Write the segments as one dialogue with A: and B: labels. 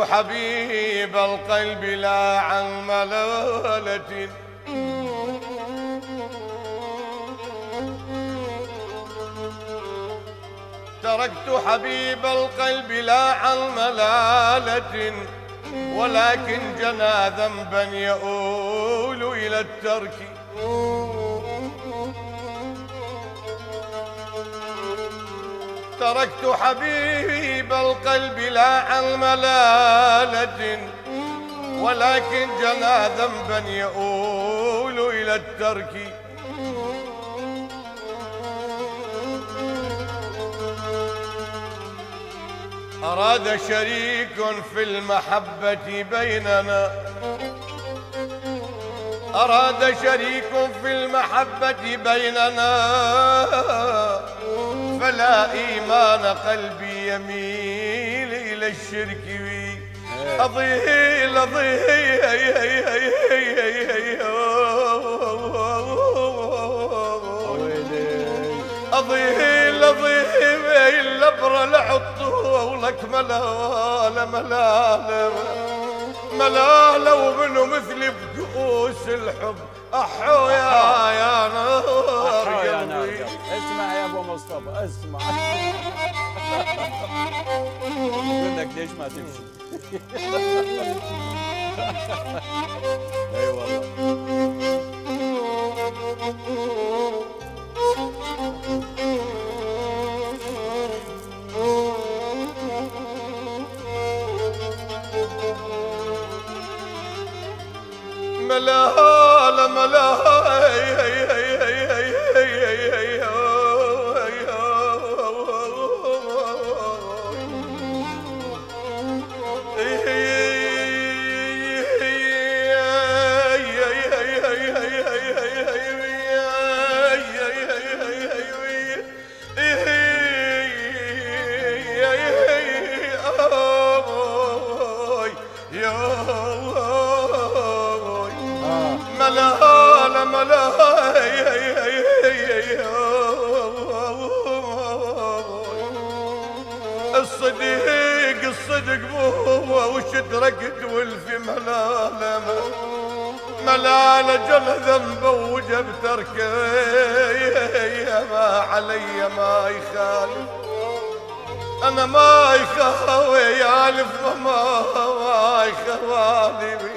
A: حبيب القلب لا عن ملالة، تركت حبيب القلب لا عن ملالة، ولكن جنى ذنبا يؤول إلى الترك. تركت حبيب القلب لا عن ملالة، ولكن جنى ذنبا يؤول إلى الترك. أراد شريك في المحبة بيننا، أراد شريك في المحبة بيننا، فلا إيمان قلبي يميل إلى الشرك. أضيل أضيل أضيل أضيل لبر العطوة ولك ملالة ملالة ملالة، ومنه مثلي بكؤوس الحب أحو يا نار قلبي.
B: اسمع يا ابو مصطفى اسمع. بدك ليش ما تمشي؟ اي والله.
A: ملالة ملالة ملالة ملالة الصديق الصدق بوه وش تركت والفي ملالة ملالة جل ذنبه وجب تركه ما علي ما يخالف أنا ما يخاوي يالف ما يخوالي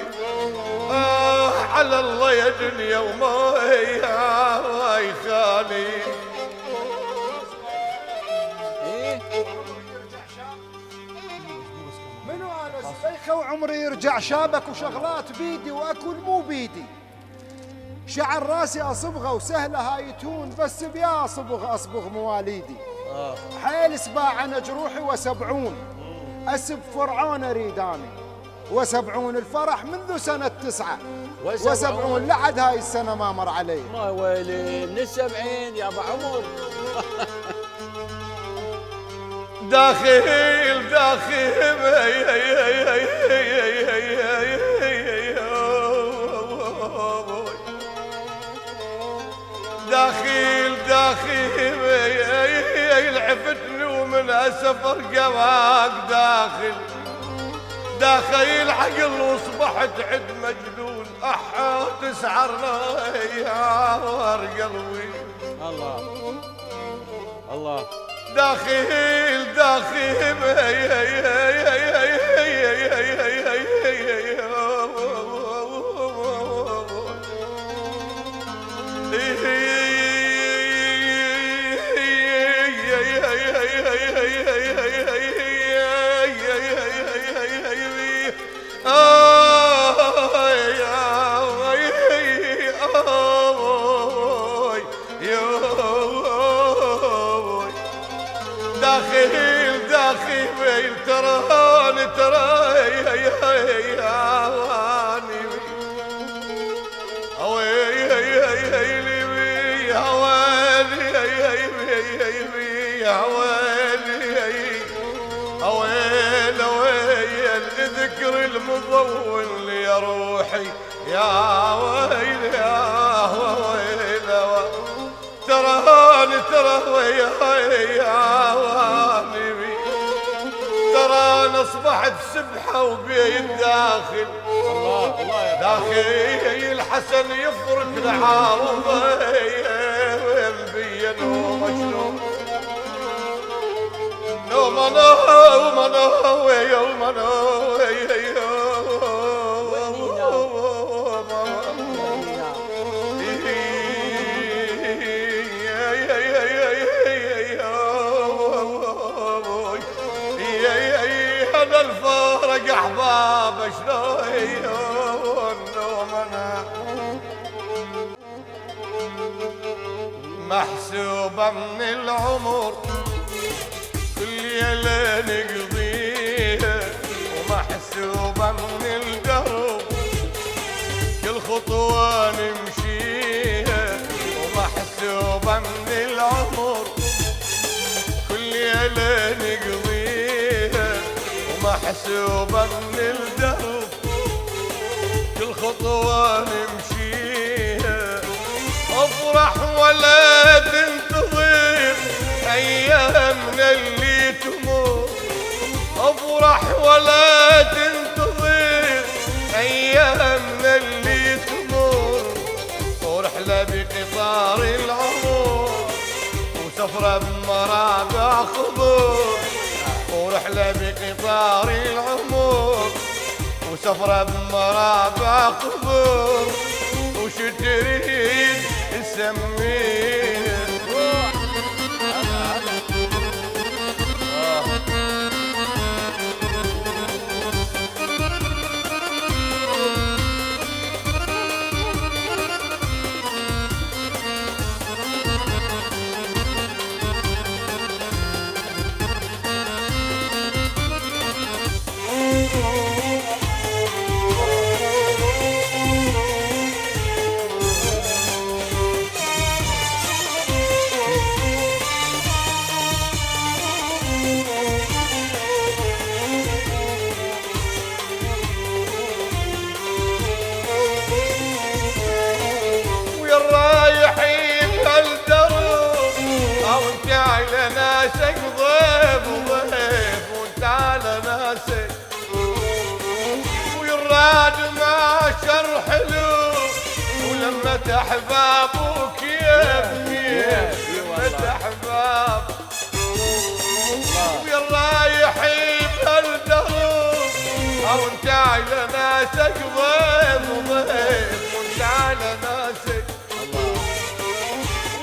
A: على الله يا دنيا وما يخالي.
C: منو انا زليخه وعمري يرجع شابك وشغلات بيدي واكل مو بيدي، شعر راسي اصبغه وسهله هاي تون بس بيا اصبغ مواليدي. حيل سباع انا جروحي وسبعون اسب فرعون اريد اني، وسبعون الفرح منذ سنة 9 وسبعون لعد هاي السنة ما مر علي.
B: ما ويلي من ال70 يا ابو عمر.
A: داخل داخل داخل داخل عفتني ومن اسفر قواك داخل داخل العقل وصبحت عد مجنون احا تسعرنا يا قلبي.
B: الله الله
A: داخل داخل داخل داخل تراني تراني ذكر المضون يا روحي يا ويل يا ويل تراني ترى ويا واني ترى اصبحت سبحه وبيت داخل
B: الله الله يا
A: داخل الحسن يفرق العارضه بين ومجنون نوم نوم نوم يوم نوم هذا الفرق احباب شلون نومنا محسوبة من العمر كل ليلة نقضيها ومحسوبة من الدرب كل خطوة نمشيها ومحسوبة من العمر كل ليلة نقضيها ومحسوبة من الدرب كل خطوة نمشيها افرح ولا تنتظر ايامنا اللي تمر افرح ولا تنتظر ايامنا اللي تمر ورحلة بقطار العمر وسفرة بمرابع خضر ورحلة بقطار العمر وسفرة بمرابع خضر وش تريد تسميه
B: روح
A: ويا الرايحين هالدرب او انت على ناسك ضيف وضيف وانت على ناسك ويا الراد ما شر حلو ولما احبابك كيف لما احباب ويا الرايحين هالدرب او انت على ناسك ضيف وضيف وانت على ناسك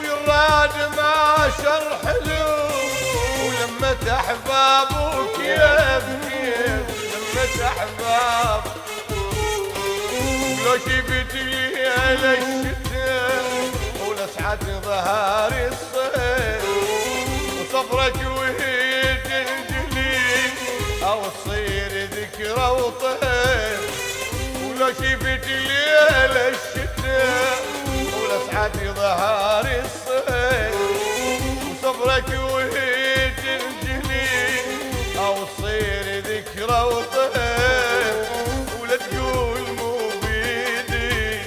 A: ويراد ما شر حلو ولما احبابك كيف لما احباب لو شفت لي على الشتاء ولسعة ظهر الصيف وصفرك وهي تنجلي او تصير ذكرى وطيف ولو شفت لي على الشتاء ولسعة ظهر الصيف وصفرك وهي تنجلي او تصير ذكرى وطيف ولا تقول مو بيدي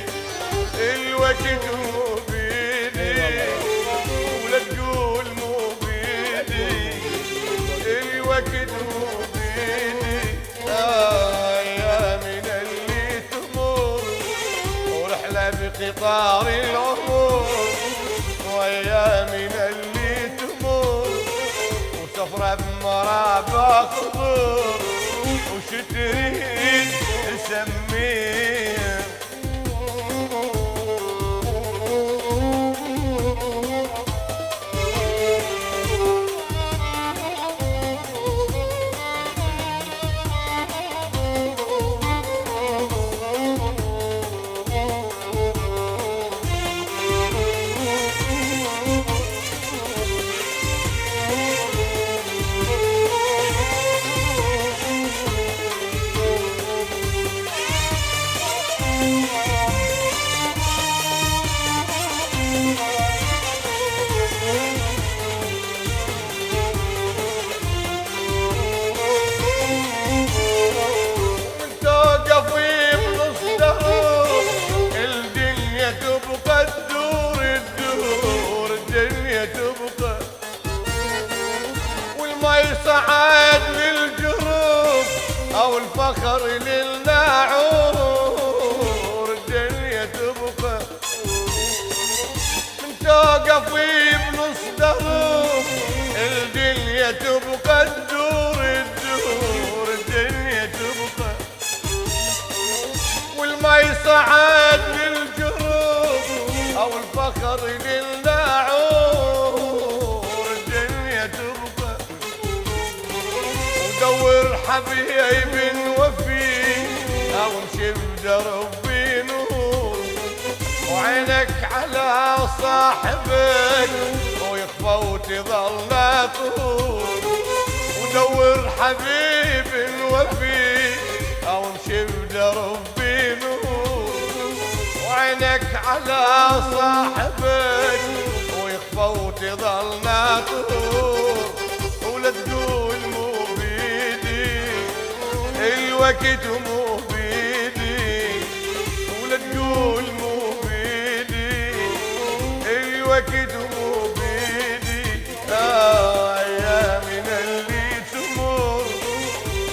A: الوقت مو بيدي ولا تقول مو بيدي الوقت مو بيدي ايامنا اللي تمر ورحلة بقطار العمر وايامنا اللي تمر وسفرة بمرابع خضر وش تريد تسميه والفخر للنا عور الدنيا تبقى من توقفي بنص درب الدنيا تبقى تدور الدور الدنيا تبقى والما يصعد للجروب او الفخر للنا عور الدنيا تبقى ودور حبيب وفي او امشي بدربي نور وعينك على صاحبك ويخفى وتظل طول ودور حبيب وفي او امشي بدربي نور وعينك على صاحبك ويخفى وتظل طول ولا تقول مو بيدي الوقت مو بيدي ولا تقول مو بيدي الوقت مو بيدي ايامنا اللي تمر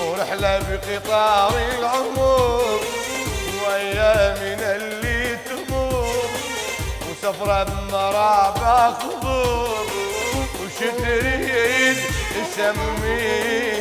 A: ورحله بقطار العمر وايامنا اللي تمر وسفره بمرابع خضر وش تريد تسميه